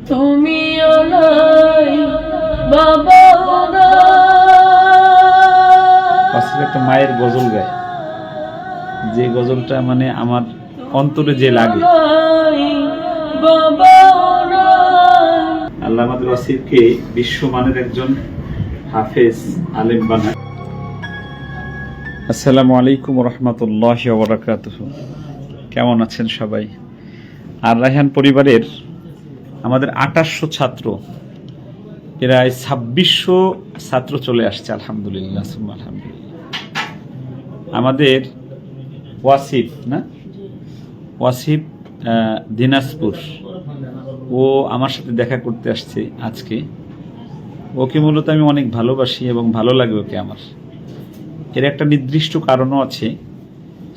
তুমি নাই বাবা একটা মায়ের গজল গায়, যে গজলটা মানে আমার অন্তরে যে লাগে। আল্লাহ আমাদের ওয়াসিফকে বিশ্বমানের একজন হাফেজ আলেম বানায়। আসসালামু আলাইকুম রহমতুল্লাহি ওয়া বারাকাতুহু। কেমন আছেন সবাই? আর রায়হান পরিবারের আমাদের 2800 ছাত্র, প্রায় 2600 ছাত্র চলে আসছে। আলহামদুলিল্লাহ, আলহামদুলিল্লাহ। আমাদের ওয়াসিফ ওয়াসিফ দিনাজপুর, ও আমার সাথে দেখা করতে আসছে আজকে। ওকে মূলত আমি অনেক ভালোবাসি এবং ভালো লাগে ওকে আমার। এর একটা নির্দিষ্ট কারণও আছে,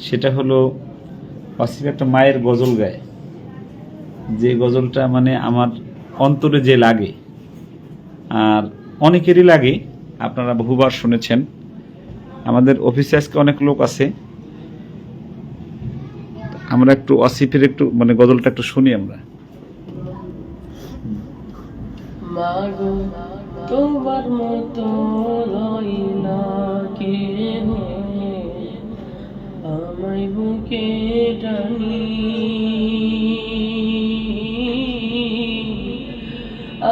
সেটা হলো ওয়াসিফ একটা মায়ের গজল গায়, যে গজলটা মানে আমার অন্তরে যে লাগে। আর অনেকেরই লাগে, আপনারা বহুবার শুনেছেন। আমাদের অফিসে আজকে অনেক লোক আছে, আমরা একটু ওয়াসিফের একটু মানে গজলটা একটু শুনি আমরা। মাগো তোমার মতো লইলা কে আমায় বুকে টানি,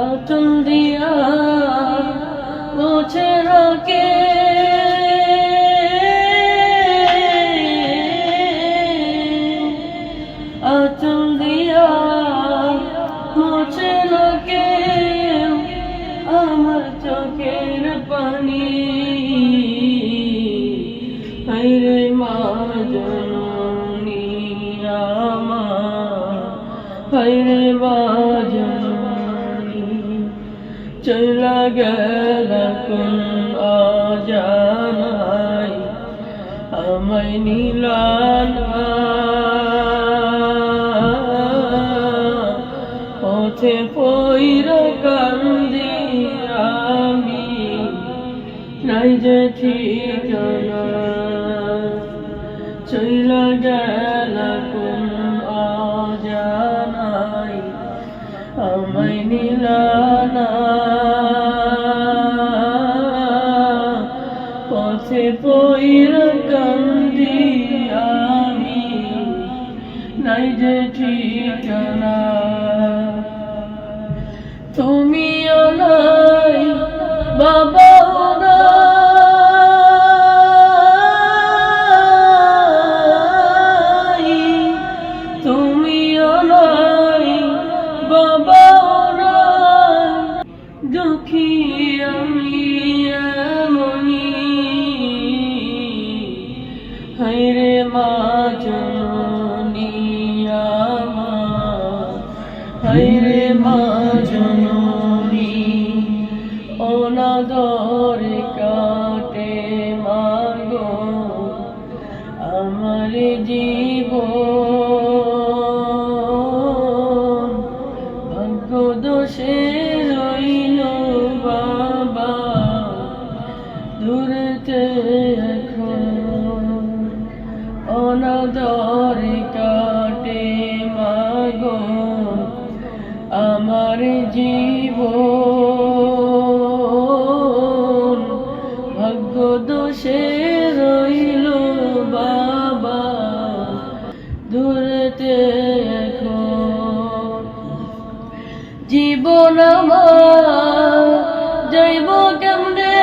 আতন দিয়া মুছে রাখে আতন দিয়া মুছে রাখে আমার চোখের পানি। হায়রে মা জননী আমার, হায়রে মা জননী চলা গেল কোন অজানাই, আমায় নিলানা পথে পইরা কান্দি আমি, নাই যে ঠিকানা চইলা গেল কোন অজানাই, আমায় নিলানা পথে পইরা কান্দি আমি, নাই যে ঠিকানা। তুমি নাই বাবা নাই, তুমি নাই বাবা নাই, দুঃখী আমি এমনি, হায়রে মা জননী আমার, হায়রে মা জননী অনাদরে কাটে মাগো আমার জীবন, ভাগ্য দোষে রইল বাবা দূরেতে এখন, অনাদরে কাটে মাগো আমার জীবন, ভাগ্য দোষে রইল বাবা দূরেতে এখন। জীবন আমার যাইব কেমনে,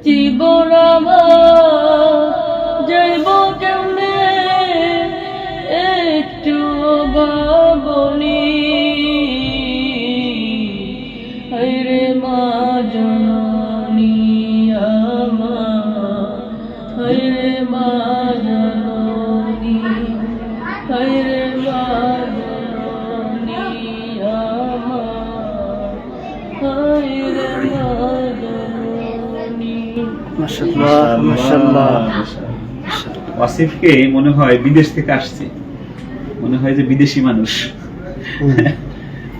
জীবন আমার যাইব কেমনে, একটু ভাবনি, হায়রে মা জননী আমার, হায়রে মা জননী, হায়রে মা জননী আমার, হায়রে মা জননী। মাশাআল্লাহ, মাশাআল্লাহ। ওয়াসিফকে মনে হয় বিদেশ থেকে আসছে, মনে হয় যে বিদেশি মানুষ।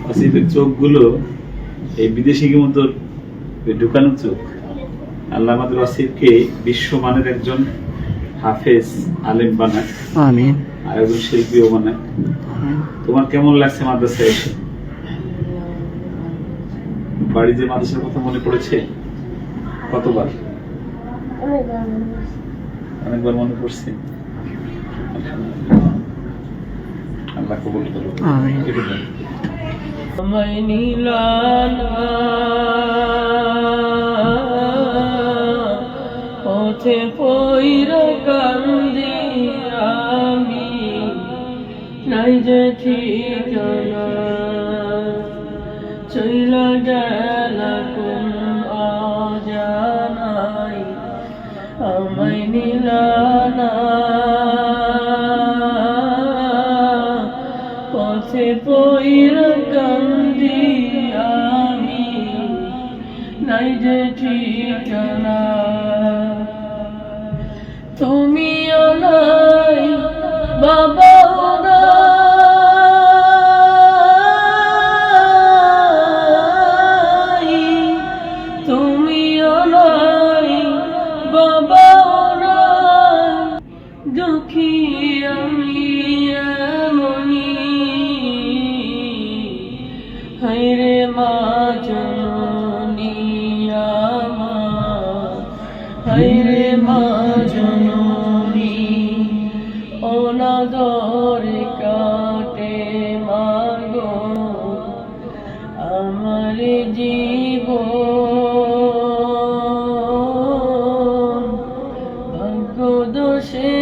ওয়াসিফের চোখগুলো এই বিদেশি মতো ঢুকানো চোখ। আল্লাহ আমাদের ওয়াসিফকে বিশ্বমানের একজন হাফেজ আলেম বানাক, আমিন। আর একজন শিল্পীও বানাক। তোমার কেমন লাগছে মাদ্রাসায় এসে? বাড়ি যে মাদ্রাসার কথা মনে পড়েছে? কতবার? অনেকবার মনে পড়ছে। আল্লাহ কবুল করুন। আমিন। আমায় নিলানা পথে পইরা কান্দি আমি, নাই যে ঠিকানা চইলা গেলা কোন অজানাই। আমায় নিলানা পথে পইরা কান্দি আমি, নাই যে ঠিকানা। তুমিও নাই বাবাও নাই, তুমিও নাই বাবাও নাই, দুঃখী আমি এমনি। হায়রে মা জননী আমার, হায়রে মা জননী, অনাদরে কাটে মাগো আমার জীবন। ভাগ্য দোষে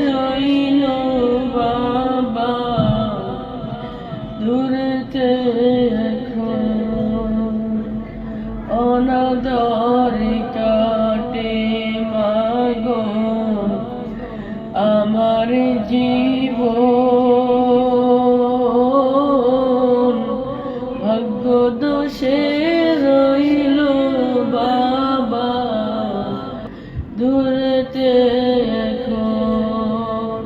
রইল বাবা দূরেতে এখন, অনাদরে কাটে মাগো আমার জীবন। ভাগ্য দোষে রইল বাবা দূরেতে এখন।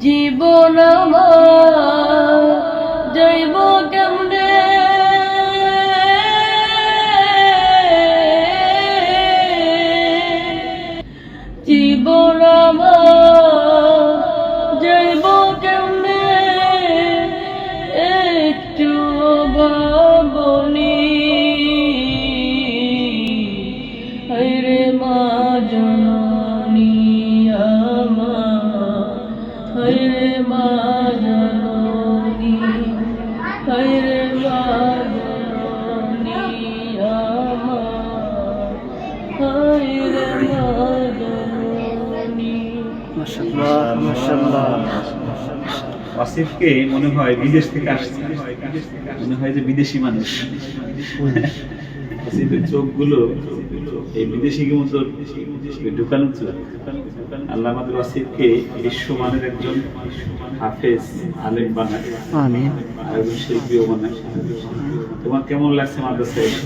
জীবন আমার যাইব কেমনে, জীবন আমার যাইব কেমনে, একটু ভাবনি। হায়রে মা জননী আমার, হায়রে মা জননী, হায়রে মা জননী আমার, হায়রে মা জননী। মাশাআল্লাহ, মাশাআল্লাহ। আসিফকে মনে হয় বিদেশ থেকে আসছে, মনে হয় যে বিদেশি মানুষ। আসিফের চোখগুলো এই বিদেশি মতো ঢুকানো ছিল। আল্লাহ আমাদের আসিফকে বিশ্বমানের একজন হাফেজ আলেম বানাক, আমিন। আর একজন শিল্পীও বানাক। তোমার কেমন লাগছে মাদ্রাসায় এসে?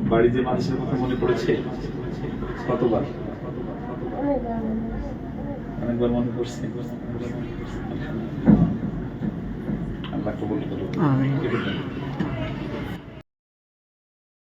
বাড়ি যে মাদ্রাসার কথা মনে পড়েছে? কতবার? অনেকবার মনে পড়ছে। আল্লাহ কবুল করুন। আমিন।